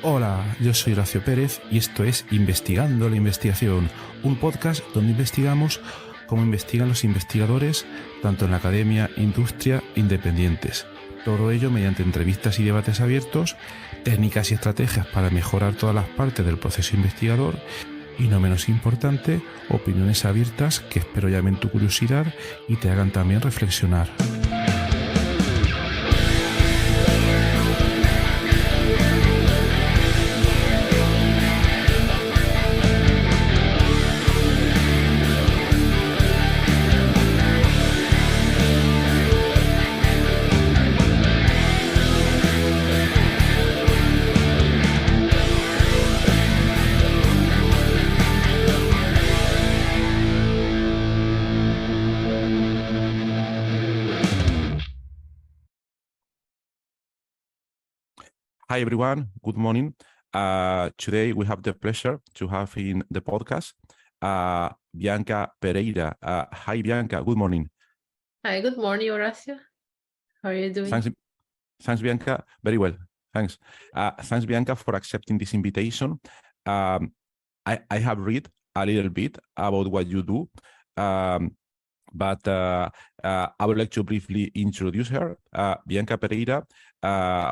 Hola, yo soy Horacio Pérez y esto es Investigando la Investigación, un podcast donde investigamos cómo investigan los investigadores, tanto en la academia, industria, independientes. Todo ello mediante entrevistas y debates abiertos, técnicas y estrategias para mejorar todas las partes del proceso investigador y, no menos importante, opiniones abiertas que espero llamen tu curiosidad y te hagan también reflexionar. Hi everyone, good morning. Today we have the pleasure to have in the podcast Bianca Pereira. Hi Bianca, good morning. Hi, good morning, Horacio. How are you doing? Thanks Bianca, very well, thanks. Thanks Bianca for accepting this invitation. I have read a little bit about what you do, but I would like to briefly introduce her. Bianca Pereira,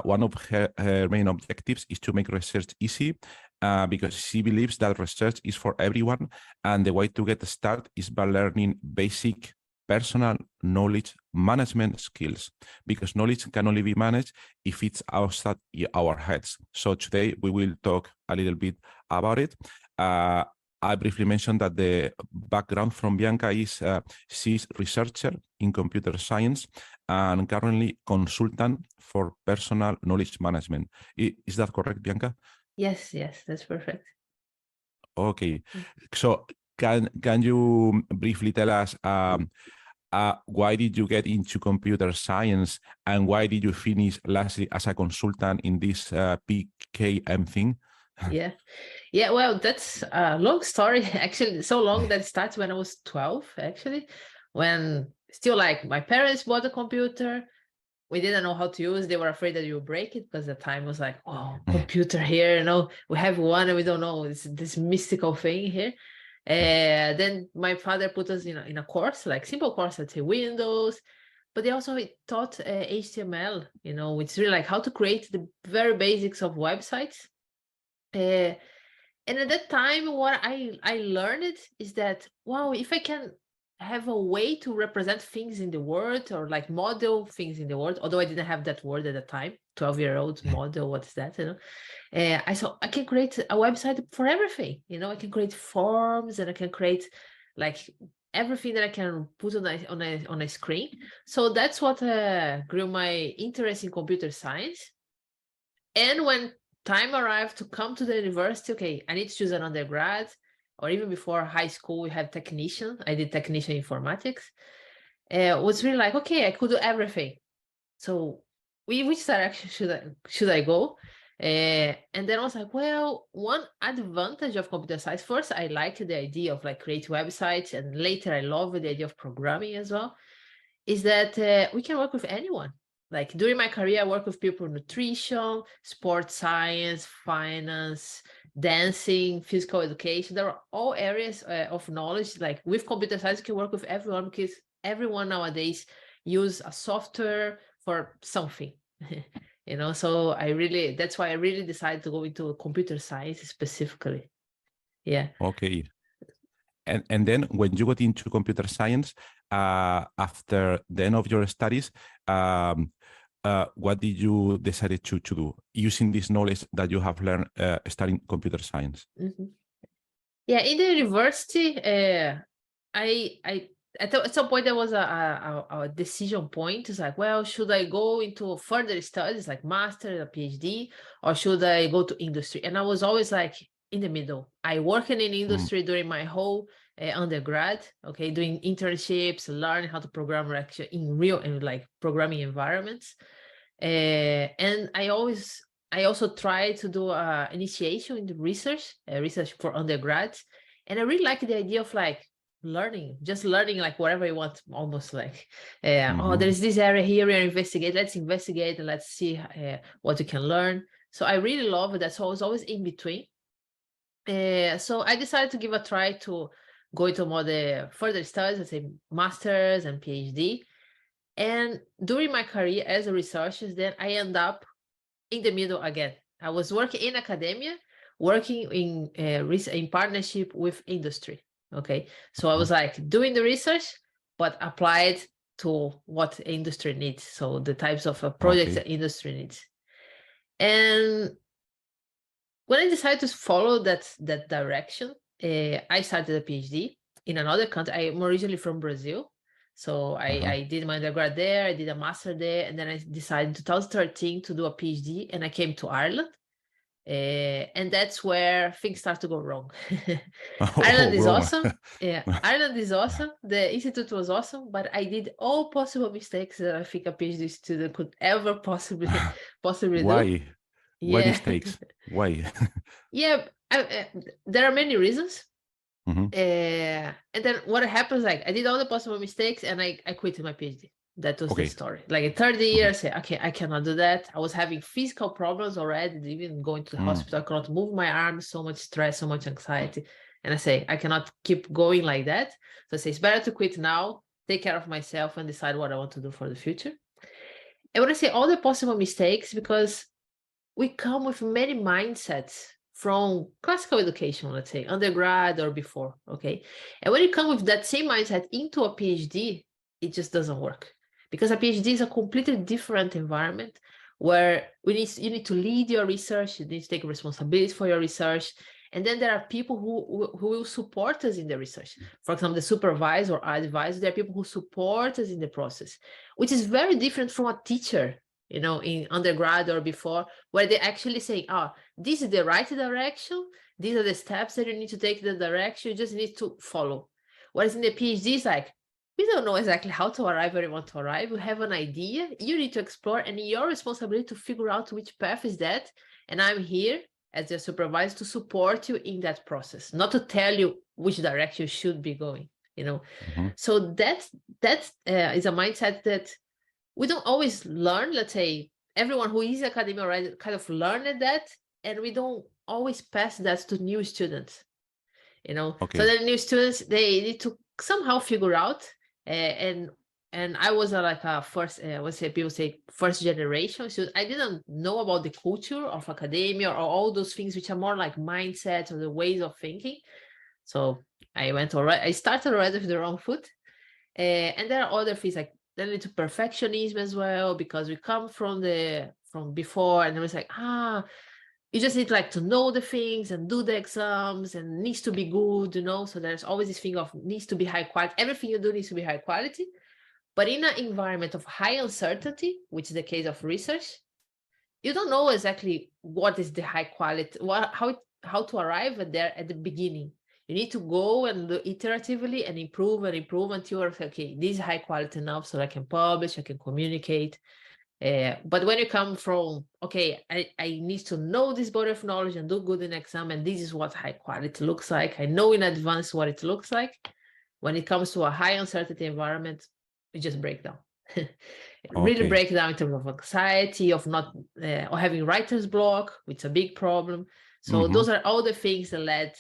one of her main objectives is to make research easy because she believes that research is for everyone, and the way to get started is by learning basic personal knowledge management skills, because knowledge can only be managed if it's outside our heads. So today we will talk a little bit about it. I briefly mentioned that the background from Bianca is she's researcher in computer science and currently consultant for personal knowledge management. Is that correct, Bianca? Yes, that's perfect. Okay, so can you briefly tell us why did you get into computer science and why did you finish lastly as a consultant in this PKM thing? Yeah, well, that's a long story, actually, so long that it starts when I was 12, actually, when still like my parents bought a computer. We didn't know how to use. They were afraid that you would break it because the time was like, oh, computer here, we have one and we don't know. It's this mystical thing here. Then my father put us in a course, like simple course, let's say Windows, but they also taught HTML, which is really like how to create the very basics of websites. And at that time, what I learned is that, wow, if I can have a way to represent things in the world or like model things in the world, although I didn't have that word at the time, 12-year-old model, what's that, I saw I can create a website for everything, I can create forms and I can create like everything that I can put on a screen. So that's what grew my interest in computer science. And when time arrived to come to the university, okay, I need to choose an undergrad, or even before high school, we had technician. I did technician informatics. Was really like, okay, I could do everything. So which direction should I go? And then I was like, well, one advantage of computer science, first, I liked the idea of like create websites, and later I love the idea of programming as well, is that we can work with anyone. Like during my career, I work with people in nutrition, sports science, finance, dancing, physical education. There are all areas of knowledge. Like with computer science, you can work with everyone because everyone nowadays use a software for something. So that's why I really decided to go into computer science specifically. Yeah. Okay. And then when you got into computer science, after the end of your studies, what did you decide to do using this knowledge that you have learned studying computer science? Mm-hmm. Yeah, in the university, at some point there was a decision point. It's like, well, should I go into further studies like master, a PhD, or should I go to industry? And I was always like in the middle. I worked in industry during my whole undergrad, okay, doing internships, learning how to program actually in real and like programming environments. And I also tried to do initiation in the research for undergrads. And I really like the idea of like just learning like whatever you want, almost like, oh, there's this area here, let's investigate and let's see what you can learn. So I really love that. So I was always in between. So I decided to give a try to go into more the further studies, let's say master's and PhD. And during my career as a researcher, then I end up in the middle again. I was working in academia, working in partnership with industry. Okay, so I was like doing the research, but applied to what industry needs. So the types of projects that industry needs. And when I decided to follow that direction, I started a PhD in another country. I am originally from Brazil. So I did my undergrad there, I did a master there, and then I decided in 2013 to do a PhD, and I came to Ireland. And that's where things start to go wrong. Ireland is awesome. Yeah, Ireland is awesome. The institute was awesome, but I did all possible mistakes that I think a PhD student could ever possibly do. Why? Why mistakes? Why? Yeah, there are many reasons. And then what happens, like I did all the possible mistakes and I quit my PhD. That was the story. Like in third year, I said, okay, I cannot do that. I was having physical problems already, even going to the hospital. I cannot move my arms, so much stress, so much anxiety. And I say, I cannot keep going like that. So I say, it's better to quit now, take care of myself and decide what I want to do for the future. And when I say all the possible mistakes, because we come with many mindsets from classical education, let's say, undergrad or before, okay? And when you come with that same mindset into a PhD, it just doesn't work. Because a PhD is a completely different environment where you need to lead your research, you need to take responsibility for your research, and then there are people who will support us in the research. For example, the supervisor or advisor, there are people who support us in the process, which is very different from a teacher, you know, in undergrad or before, where they actually say, this is the right direction, these are the steps that you need to take the direction, you just need to follow. Whereas in the PhD, it's like, we don't know exactly how to arrive where you want to arrive. You have an idea, you need to explore, and your responsibility to figure out which path is that. And I'm here as your supervisor to support you in that process, not to tell you which direction you should be going, you know. So that is a mindset that we don't always learn. Let's say everyone who is academia already kind of learned that, and we don't always pass that to new students, you know. So the new students, they need to somehow figure out, and I was like a first, people say first generation. So I didn't know about the culture of academia or all those things which are more like mindsets or the ways of thinking. So I started already with the wrong foot. And there are other things like then into perfectionism as well, because we come from before, and it was like, you just need like to know the things and do the exams and needs to be good, you know. So there's always this thing of needs to be high quality. Everything you do needs to be high quality. But in an environment of high uncertainty, which is the case of research, you don't know exactly what is the high quality, how to arrive at there at the beginning. You need to go and do iteratively and improve until you're okay, this is high quality enough so I can publish, I can communicate. But when you come from, okay, I need to know this body of knowledge and do good in exam, and this is what high quality looks like. I know in advance what it looks like. When it comes to a high uncertainty environment, we just break down. Really break down in terms of anxiety, of not or having writer's block, which is a big problem. So those are all the things that led.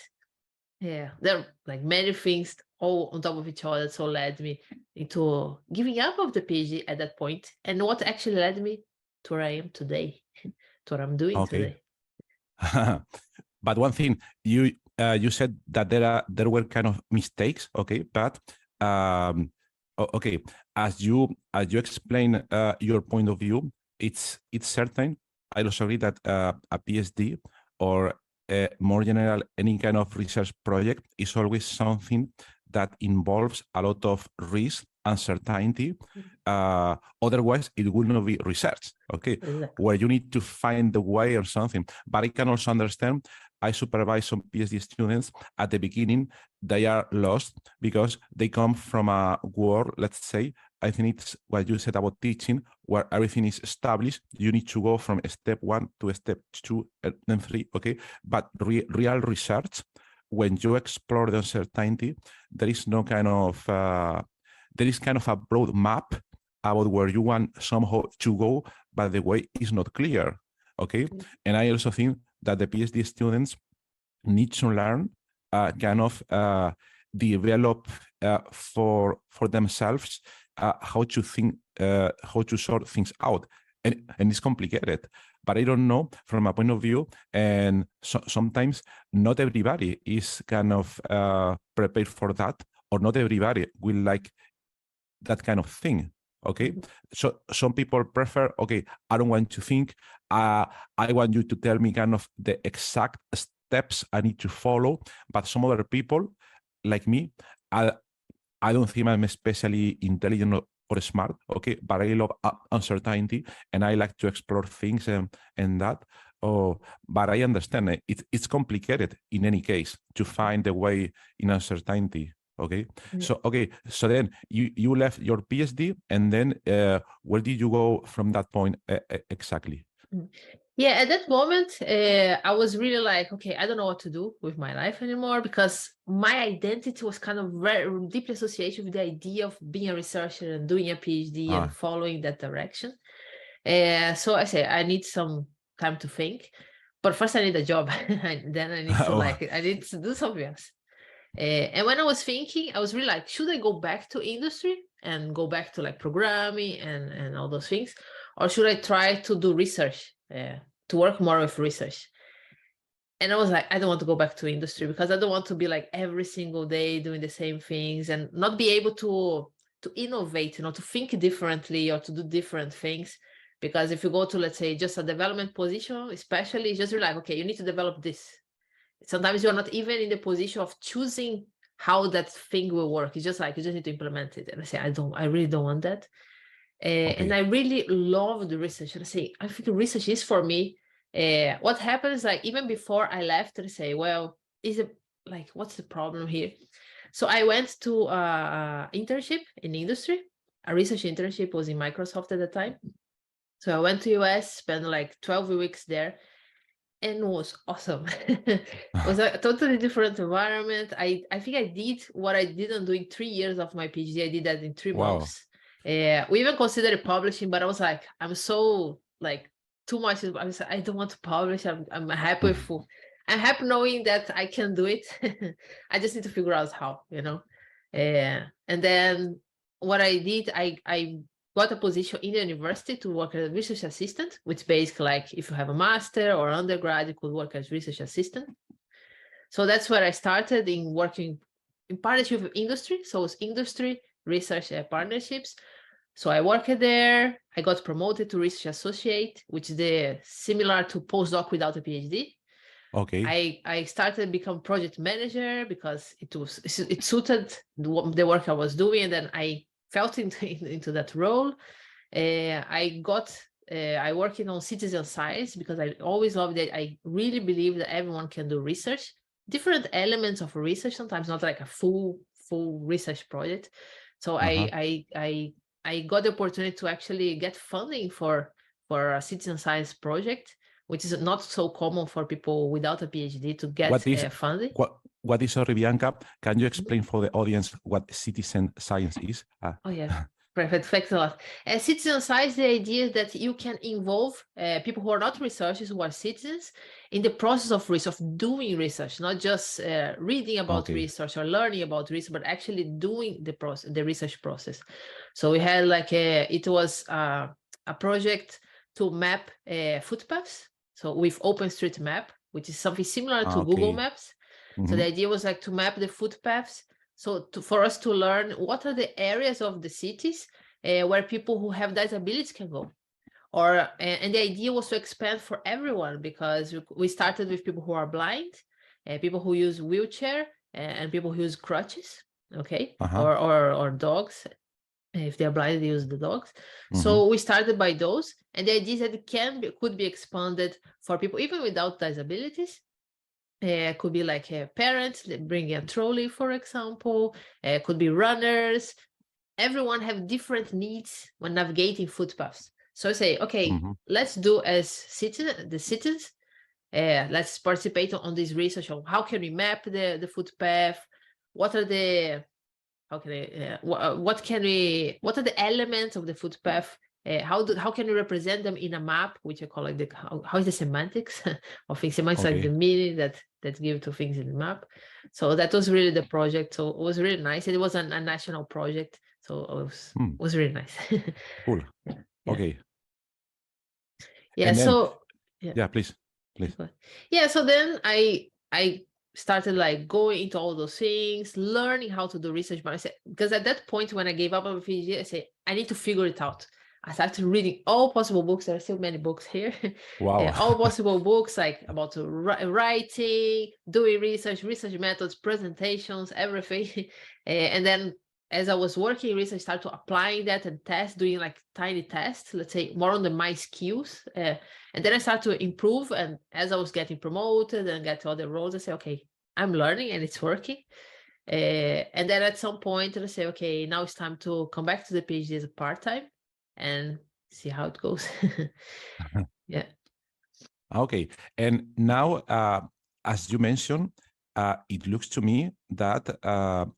There are like many things all on top of each other, so led me into giving up of the PhD at that point, and what actually led me to where I am today, to what I'm doing today. But one thing, you said that there were kind of mistakes, but as you explain your point of view, it's certain. I also agree that a PhD or more general, any kind of research project is always something that involves a lot of risk, uncertainty. Otherwise, it will not be research, where you need to find the way or something. But I can also understand, I supervise some PhD students at the beginning, they are lost because they come from a world, let's say, I think it's what you said about teaching, where everything is established. You need to go from step 1 to step 2 and then 3, But real research, when you explore the uncertainty, there is no kind of, there is kind of a broad map about where you want somehow to go, but the way is not clear. Okay. And I also think that the PhD students need to learn kind of develop for themselves how to think, how to sort things out. And it's complicated, but I don't know from a point of view. And sometimes not everybody is kind of prepared for that, or not everybody will like that kind of thing. Okay. So some people prefer, okay, I don't want to think. I want you to tell me kind of the exact steps I need to follow. But some other people like me, I don't think I'm especially intelligent or smart, okay, but I love uncertainty and I like to explore things and that. Oh, but I understand it's complicated in any case to find the way in uncertainty. Okay. So then you left your PhD, and then where did you go from that point exactly? Yeah, at that moment, I was really like, okay, I don't know what to do with my life anymore, because my identity was kind of very deeply associated with the idea of being a researcher and doing a PhD and following that direction. So I say I need some time to think, but first I need a job. Then I need to I need to do something else. And when I was thinking, I was really like, should I go back to industry and go back to like programming and all those things, or should I try to do research? To work more with research. And I was like, I don't want to go back to industry, because I don't want to be like every single day doing the same things and not be able to innovate, to think differently or to do different things. Because if you go to, let's say, just a development position, especially, it's just like, okay, you need to develop this. Sometimes you're not even in the position of choosing how that thing will work. It's just like, you just need to implement it. And I say, I really don't want that. And I really love the research. And I say, I think research is for me. What happens, like, even before I left, I say, well, is it like, what's the problem here? So I went to internship in industry. A research internship was in Microsoft at the time. So I went to US, spent like 12 weeks there, and it was awesome. It was a totally different environment. I think I did what I didn't do in 3 years of my PhD. I did that in 3 months. We even considered publishing, but I was like, I'm so like too much. I don't want to publish. I'm happy I'm happy knowing that I can do it. I just need to figure out how, and then what I did, I got a position in the university to work as a research assistant, which basically, like, if you have a master or undergrad, you could work as research assistant. So that's where I started in working in partnership with industry. So it's industry, research, partnerships. So I worked there. I got promoted to research associate, which is similar to postdoc without a PhD. Okay. I started to become project manager because it suited the work I was doing, and then I felt into that role. I working on citizen science because I always loved it. I really believe that everyone can do research, different elements of research, sometimes not like a full research project. So I got the opportunity to actually get funding for a citizen science project, which is not so common for people without a PhD to get funding. What is, sorry, Bianca, can you explain for the audience what citizen science is? Oh, yeah. Perfect. Thanks a lot. Citizen science, the idea is that you can involve people who are not researchers, who are citizens, in the process of research, of doing research, not just reading about research or learning about research, but actually doing the research process. So we had it was a project to map footpaths. So with OpenStreetMap, which is something similar to Google Maps. So the idea was to map the footpaths. So for us to learn what are the areas of the cities where people who have disabilities can go. And the idea was to expand for everyone, because we started with people who are blind, people who use wheelchair, and people who use crutches, or dogs. If they're blind, they use the dogs. So we started by those, and the idea is that it could be expanded for people even without disabilities. Could be like parents bringing a trolley, for example. Could be runners. Everyone have different needs when navigating footpaths. So I say, okay, let's do as citizens. Let's participate on this research on how can we map the footpath. What are the elements of the footpath how can we represent them in a map, which I call like how is the semantics of things? Semantics like the Okay. meaning that give to things in the map. So that was really the project. So it was really nice. It was a national project, so it was really nice. Cool. Yeah. Okay. Yeah. And then, So yeah, please. yeah. So then I started like going into all those things, learning how to do research. But I said, because at that point when I gave up on PhD, I said I need to figure it out. I started reading all possible books. There are still many books here. Wow. All possible books like about writing, doing research methods, presentations, everything. And then as I was working in research, I started applying that and doing like tiny tests, let's say more on my skills. And then I started to improve. And as I was getting promoted and get other roles, I said, okay, I'm learning and it's working. And then at some point, I say, okay, now it's time to come back to the PhD as a part-time and see how it goes. Yeah. Okay. And now, as you mentioned, it looks to me that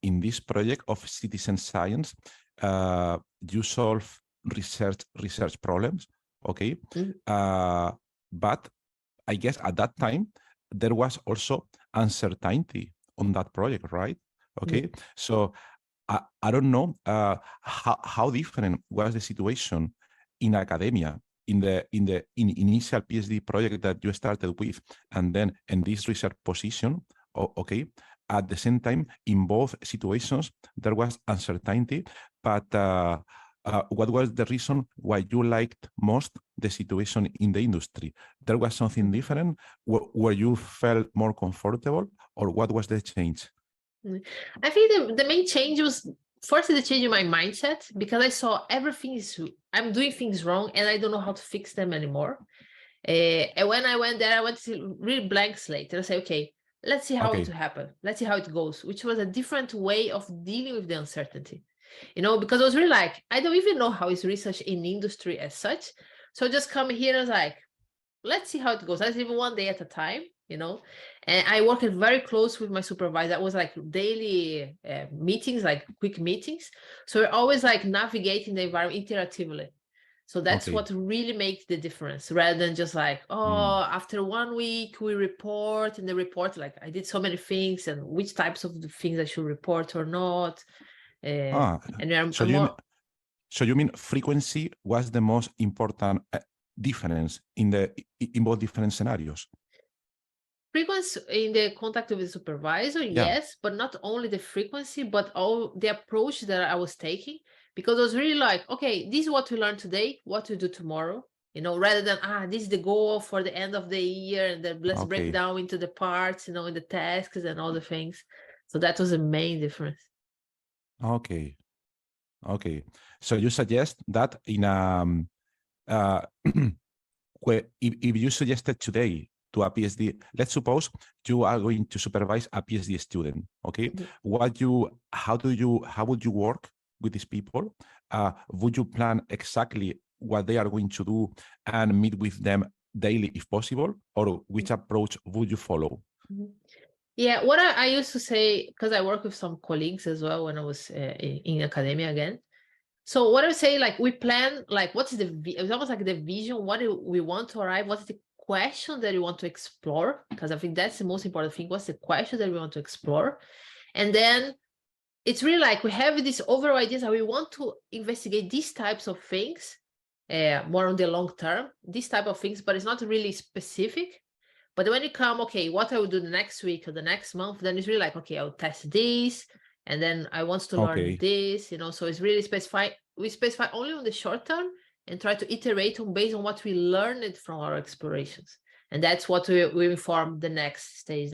in this project of citizen science, you solve research problems. Okay. But I guess at that time, there was also uncertainty on that project, right? Okay. So I don't know how different was the situation in academia in initial PhD project that you started with, and then in this research position. Okay, at the same time, in both situations there was uncertainty, but what was the reason why you liked most the situation in the industry? There was something different where you felt more comfortable, or what was the change? I think the main change was first the change in my mindset, because I saw I'm doing things wrong and I don't know how to fix them anymore. And when I went there, I went to really blank slate and I say, okay, let's see how it happens. Let's see how it goes, which was a different way of dealing with the uncertainty, because I was really like, I don't even know how is research in industry as such. So just come here and I was like, let's see how it goes. Let's even one day at a time, And I worked very close with my supervisor. It was like daily meetings, like quick meetings. So we're always like navigating the environment interactively. So that's what really makes the difference, rather than just like, after 1 week we report, and the report, like I did so many things and which types of the things I should report or not. So you mean frequency was the most important difference in both different scenarios? Frequency in the contact with the supervisor, yes, but not only the frequency, but all the approach that I was taking, because I was really like, okay, this is what we learned today, what we do tomorrow, rather than, this is the goal for the end of the year, and then let's break down into the parts, in the tasks and all the things. So that was the main difference. Okay. So you suggest that if you suggested today to a PhD, let's suppose you are going to supervise a PhD student, okay? How would you work with these people? Would you plan exactly what they are going to do and meet with them daily if possible, or which approach would you follow? Yeah, what I used to say, because I work with some colleagues as well when I was in academia again. So what I would say, like we plan, like what's it's almost like the vision, what do we want to arrive, what's the question that you want to explore, because I think that's the most important thing. What's the question that we want to explore? And then it's really like we have these overall ideas that we want to investigate these types of things, more on the long term, these type of things, but it's not really specific. But when you come, okay, what I will do the next week or the next month, then it's really like, okay, I'll test this, and then I want to learn this, so it's really specified. We specify only on the short term and try to iterate on based on what we learned from our explorations. And that's what we inform the next stage.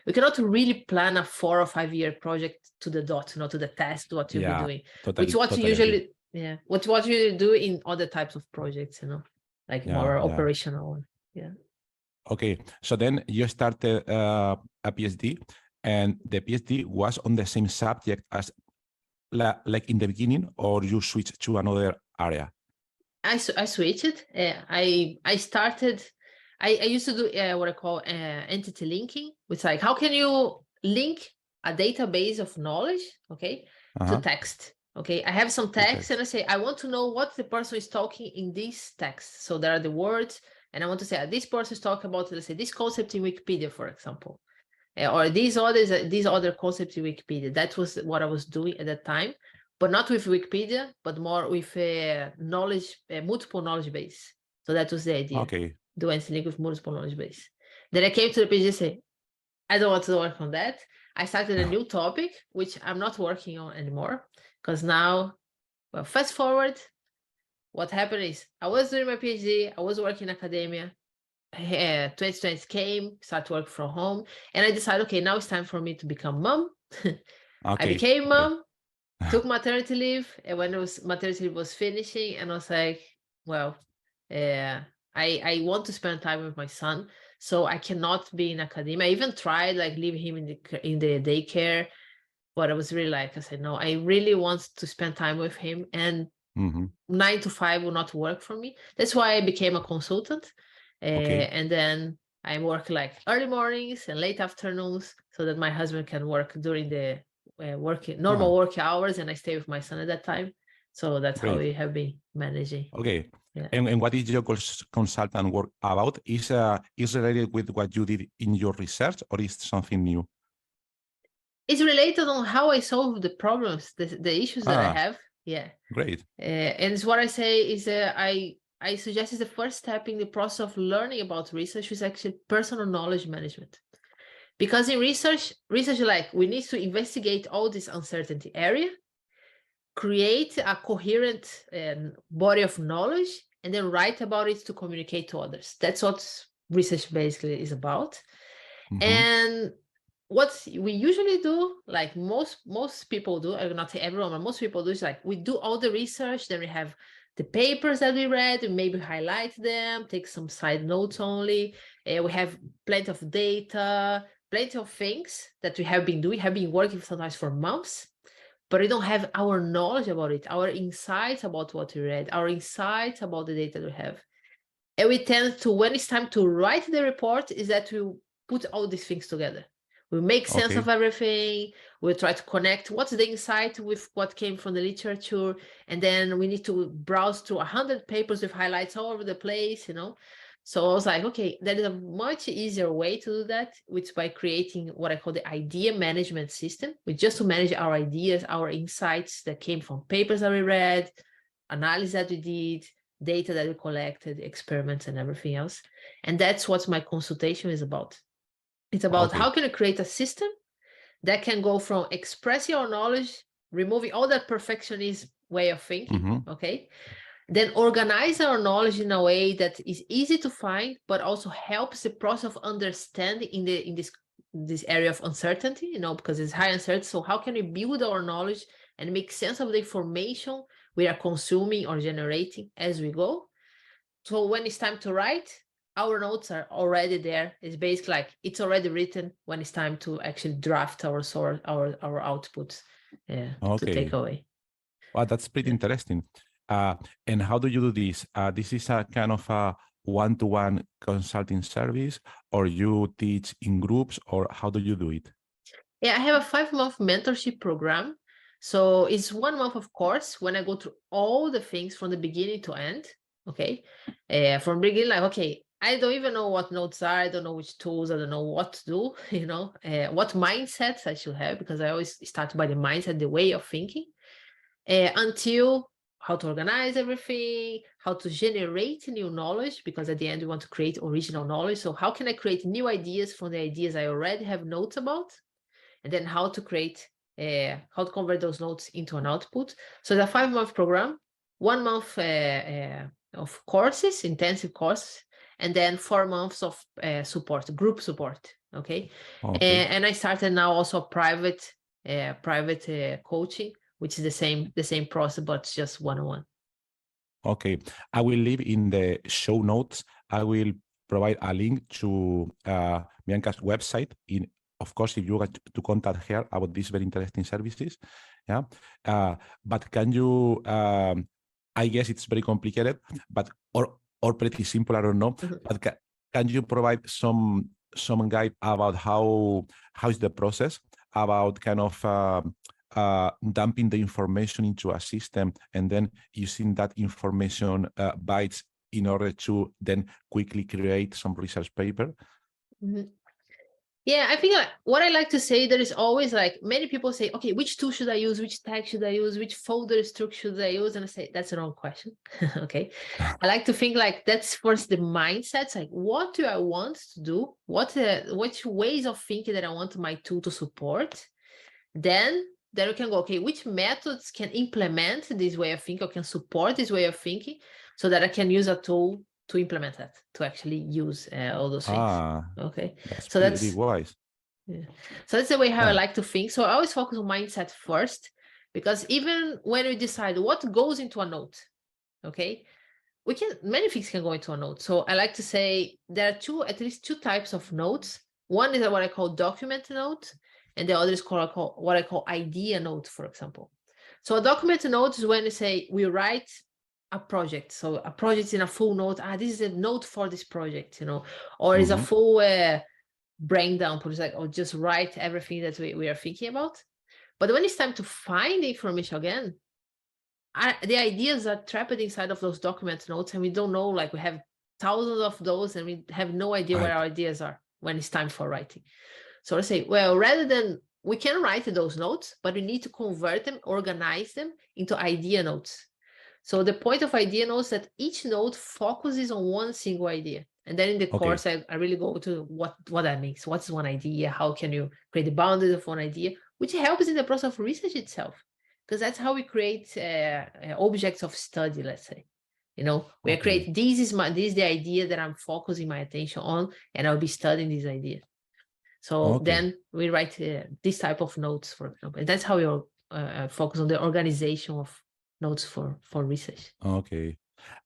We cannot really plan a 4 or 5 year project to the dot, to the test, what you'll be doing. Which what you usually, what you usually do in other types of projects, like more operational one. Yeah. Okay, so then you started a PhD, and the PhD was on the same subject as like in the beginning, or you switched to another area? I switched it. I started, I used to do what I call entity linking, which like, how can you link a database of knowledge, to text? Okay, I have some text and I say, I want to know what the person is talking in this text. So there are the words, and I want to say, this person is talking about, let's say, this concept in Wikipedia, for example, or these other concepts in Wikipedia. That was what I was doing at that time, but not with Wikipedia, but more with knowledge, multiple knowledge base. So that was the idea. Okay. Do anything with multiple knowledge base. Then I came to the page and say, I don't want to work on that. I started a new topic, which I'm not working on anymore, because now, well, fast forward, what happened is I was doing my PhD, I was working in academia, 2020 came, started work from home, and I decided, okay, now it's time for me to become mom. I became mom, took maternity leave, and when maternity leave was finishing, and I was like, well, I want to spend time with my son, so I cannot be in academia. I even tried like leaving him in the daycare, but I was really like, I said, no, I really want to spend time with him, and 9 to 5 will not work for me. That's why I became a consultant. And then I work like early mornings and late afternoons so that my husband can work during the normal work hours, and I stay with my son at that time. So that's how we have been managing. Okay. Yeah. And what is your consultant work about? Is related with what you did in your research, or is something new? It's related on how I solve the problems, the issues that I have. Yeah. Great. And it's what I say is I suggest is the first step in the process of learning about research is actually personal knowledge management. Because in research, like we need to investigate all this uncertainty area, create a coherent body of knowledge, and then write about it to communicate to others. That's what research basically is about. And what we usually do, like most people do, I will not say everyone, but most people do, is like we do all the research, then we have the papers that we read, we maybe highlight them, take some side notes only. We have plenty of data, plenty of things that we have been doing, have been working sometimes for months, but we don't have our knowledge about it, our insights about what we read, our insights about the data we have. And we tend to, when it's time to write the report, is that we put all these things together. We make sense of everything. We try to connect what's the insight with what came from the literature. And then we need to browse through 100 papers with highlights all over the place, So I was like, okay, there is a much easier way to do that, which is by creating what I call the idea management system, which just to manage our ideas, our insights that came from papers that we read, analysis that we did, data that we collected, experiments and everything else. And that's what my consultation is about. It's about how can you create a system that can go from expressing our knowledge, removing all that perfectionist way of thinking, then organize our knowledge in a way that is easy to find, but also helps the process of understanding in this area of uncertainty, because it's high uncertainty. So how can we build our knowledge and make sense of the information we are consuming or generating as we go? So when it's time to write, our notes are already there. It's basically like it's already written when it's time to actually draft our outputs to take away. Wow, that's pretty interesting. And how do you do this? This is a kind of a one-to-one consulting service, or you teach in groups, or how do you do it? Yeah, I have a 5-month mentorship program. So it's 1 month of course when I go through all the things from the beginning to end. From beginning, like, okay, I don't even know what notes are. I don't know which tools. I don't know what to do, what mindsets I should have, because I always start by the mindset, the way of thinking, until how to organize everything, how to generate new knowledge, because at the end we want to create original knowledge. So how can I create new ideas from the ideas I already have notes about? And then how to create, how to convert those notes into an output. So the 5-month program, 1 month of courses, intensive courses, and then 4 months of support, group support. And I started now also private coaching, which is the same process, but just one-on-one. Okay, I will leave in the show notes. I will provide a link to Bianca's website. Of course, if you want to contact her about these very interesting services, but can you? I guess it's very complicated, but or pretty simple. I don't know. But can you provide some guide about how is the process, about kind of dumping the information into a system and then using that information bytes in order to then quickly create some research paper? Mhm. Yeah, I think what I like to say, there is always like many people say, okay, which tool should I use? Which tag should I use? Which folder structure should I use? And I say, that's the wrong question. Okay. I like to think like that's first the mindset. Like, what do I want to do? Which ways of thinking that I want my tool to support? Then we can go, okay, which methods can implement this way of thinking or can support this way of thinking so that I can use a tool to implement that, to actually use all those things. Okay. That's So pretty wise. Yeah. So that's the way how I Yeah. like to think. So I always focus on mindset first, because even when we decide what goes into a note, okay, many things can go into a note. So I like to say there are at least two types of notes. One is what I call document note, and the other is what I call idea note, for example. So a document note is when you say we write a project. So a project in a full note. This is a note for this project, or is a full brain dump, like, or just write everything that we are thinking about. But when it's time to find the information again, the ideas are trapped inside of those document notes, and we don't know, like we have thousands of those and we have no idea where our ideas are when it's time for writing. So I say, well, rather than, we can write those notes, but we need to convert them, organize them into idea notes. So the point of idea notes is that each note focuses on one single idea. And then in the course, I really go to what that means. What's one idea? How can you create the boundaries of one idea? Which helps in the process of research itself. Because that's how we create objects of study, let's say. We create, this is the idea that I'm focusing my attention on, and I'll be studying this idea. So then we write this type of notes, for example. And that's how we focus on the organization of notes for research. Okay.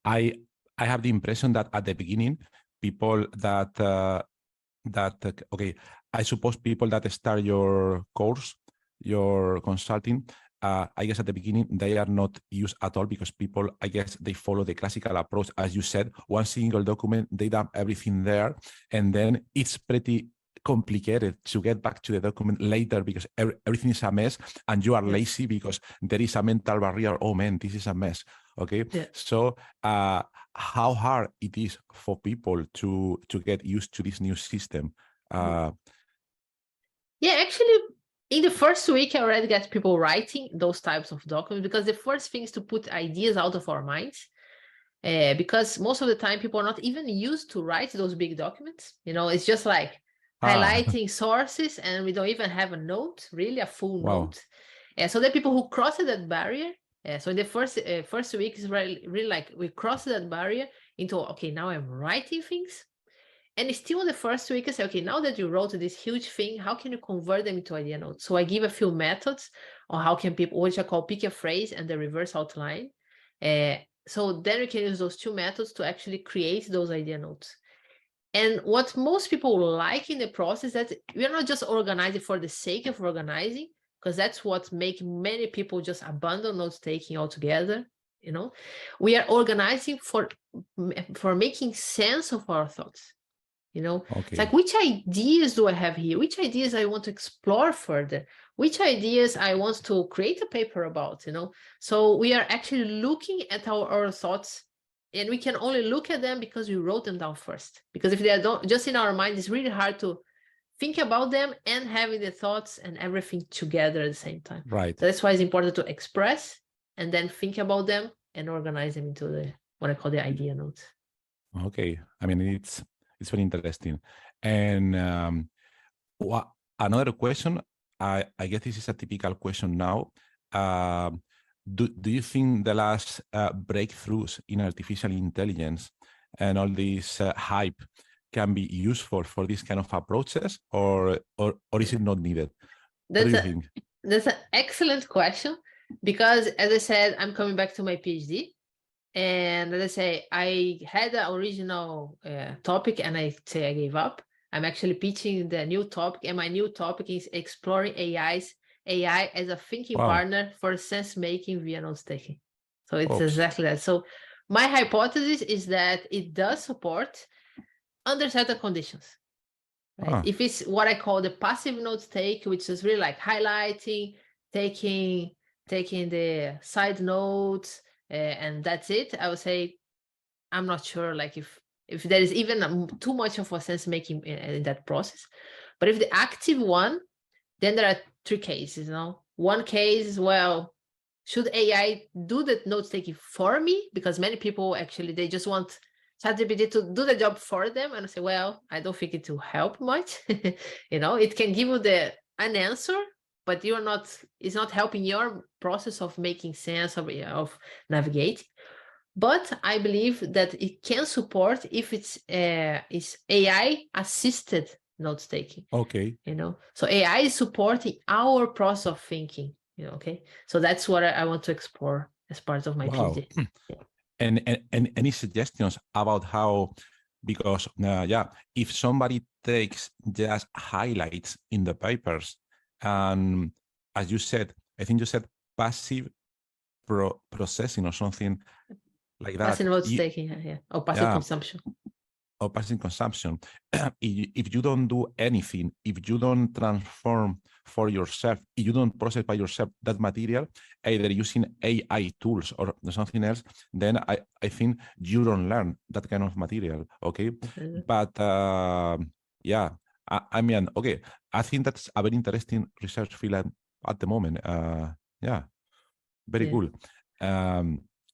I have the impression that at the beginning, people I suppose people that start your course, your consulting, I guess at the beginning, they are not used at all because people, I guess, they follow the classical approach. As you said, one single document, they dump everything there. And then it's pretty complicated to get back to the document later because everything is a mess and you are lazy because there is a mental barrier. Oh man, this is a mess. Okay. Yeah. So how hard it is for people to get used to this new system? Yeah, actually, in the first week, I already get people writing those types of documents, because the first thing is to put ideas out of our minds. Because most of the time, people are not even used to write those big documents. It's just like highlighting sources, and we don't even have a note, really a full note. So there are people who cross that barrier. So in the first week is really like we cross that barrier into, okay, now I'm writing things. And still in the first week, I say, okay, now that you wrote this huge thing, how can you convert them into idea notes? So I give a few methods on how can people, which I call pick a phrase and the reverse outline. So then we can use those two methods to actually create those idea notes. And what most people like in the process is that we're not just organizing for the sake of organizing, because that's what makes many people just abandon note taking altogether. We are organizing for making sense of our thoughts. It's like, which ideas do I have here? Which ideas I want to explore further? Which ideas I want to create a paper about, So we are actually looking at our thoughts, and we can only look at them because we wrote them down first. Because if they are just in our mind, it's really hard to think about them and having the thoughts and everything together at the same time. Right. So that's why it's important to express and then think about them and organize them into what I call the idea notes. Okay. I mean, it's very interesting. And another question, I guess this is a typical question now. Do you think the last breakthroughs in artificial intelligence and all this hype can be useful for these kind of approaches, or is it not needed? What do you think? That's an excellent question, because as I said, I'm coming back to my PhD. And as I say, I had the original topic and I gave up. I'm actually pitching the new topic, and my new topic is exploring AI as a thinking partner for sense-making via note-taking. So it's exactly that. So my hypothesis is that it does support under certain conditions. Right? If it's what I call the passive note-take, which is really like highlighting, taking the side notes and that's it, I would say I'm not sure like if there is even too much of a sense making in that process. But if the active one, then there are 3 cases, you know. One case is, well, should AI do the note taking for me? Because many people actually, they just want ChatGPT to do the job for them. And I say, well, I don't think it will help much. You know, it can give you an answer, but it's not helping your process of making sense of navigating. But I believe that it can support if it's AI assisted note taking. Okay. You know, so AI is supporting our process of thinking. You know, okay. So that's what I want to explore as part of my Wow. PhD. And any suggestions about how, because if somebody takes just highlights in the papers, and as you said, I think you said passive processing or something like that. Passive note taking, or passive consumption. Or passive consumption. If you don't do anything, if you don't transform for yourself, if you don't process by yourself that material, either using AI tools or something else, then I think you don't learn that kind of material. Okay. But I mean, okay, I think that's a very interesting research field at the moment. Very cool.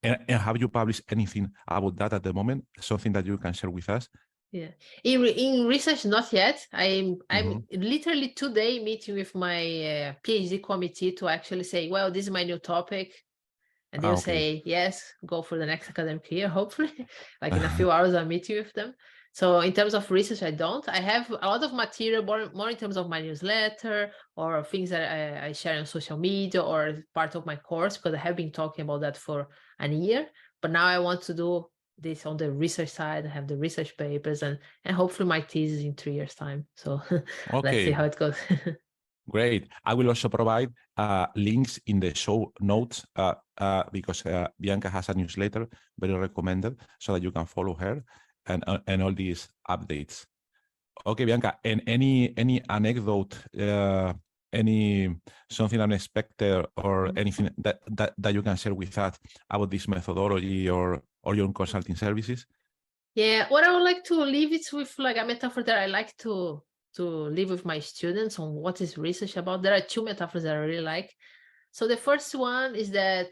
And have you published anything about that at the moment? Something that you can share with us? Yeah, in research, not yet. I'm literally today meeting with my PhD committee to actually say, well, this is my new topic, and they'll say yes, go for the next academic year. Hopefully, like in a few hours, I'm meeting with them. So in terms of research, I don't. I have a lot of material, more in terms of my newsletter or things that I share on social media or part of my course, because I have been talking about that for a year. But now I want to do this on the research side. I have the research papers and hopefully my thesis in 3 years' time. So let's see how it goes. Great. I will also provide links in the show notes because Bianca has a newsletter, very recommended, so that you can follow her and all these updates. Okay, Bianca, and any anecdote, any something unexpected or anything that you can share with us about this methodology or your consulting services? Yeah, what I would like to leave it with like a metaphor that I like to live with my students on what is research about. There are 2 metaphors that I really like. So the first one is that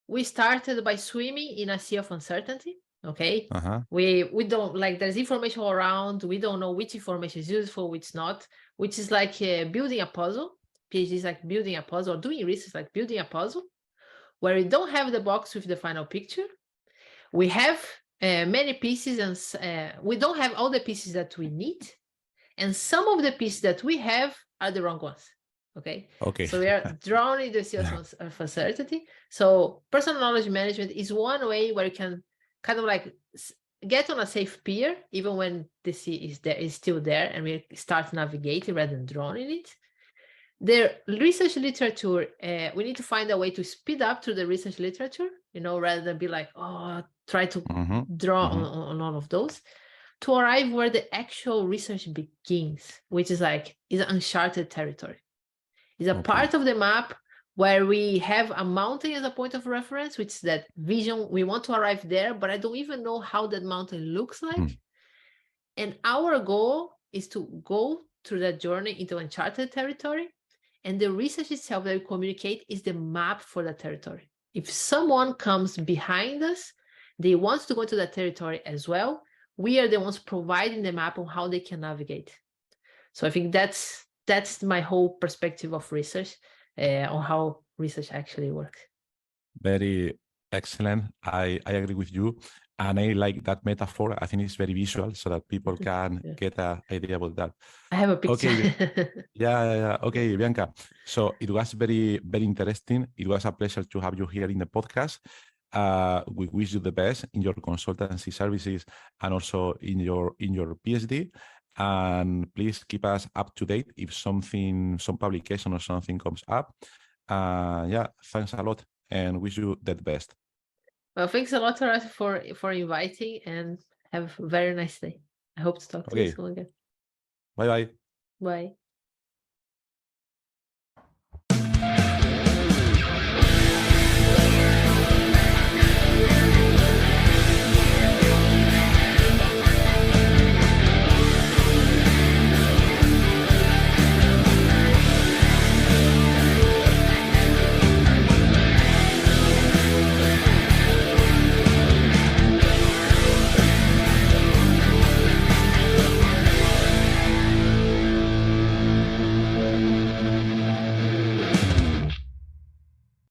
we started by swimming in a sea of uncertainty. Okay. We don't like, there's information all around. We don't know which information is useful, which not, which is like building a puzzle. PhD is like building a puzzle, or doing research like building a puzzle where we don't have the box with the final picture. We have many pieces and we don't have all the pieces that we need. And some of the pieces that we have are the wrong ones. Okay. So we are drowning in the sea of uncertainty. So personal knowledge management is one way where you can kind of like get on a safe pier, even when the sea is still there, and we start navigating rather than drowning in it. The research literature, we need to find a way to speed up through the research literature, you know, rather than be like, try to draw on all of those, to arrive where the actual research begins, which is uncharted territory. It's a part of the map where we have a mountain as a point of reference, which is that vision. We want to arrive there, but I don't even know how that mountain looks like. And our goal is to go through that journey into uncharted territory. And the research itself that we communicate is the map for that territory. If someone comes behind us, they want to go to that territory as well. We are the ones providing the map on how they can navigate. So I think that's my whole perspective of research on how research actually works. Very excellent. I agree with you. And I like that metaphor. I think it's very visual so that people can get an idea about that. I have a picture. Okay. Yeah. Okay, Bianca. So it was very, very interesting. It was a pleasure to have you here in the podcast. We wish you the best in your consultancy services and also in your PhD. And please keep us up to date if some publication or something comes up. Thanks a lot and wish you the best. Well, thanks a lot, Horacio, for inviting, and have a very nice day. I hope to talk to you soon again. Bye-bye. Bye.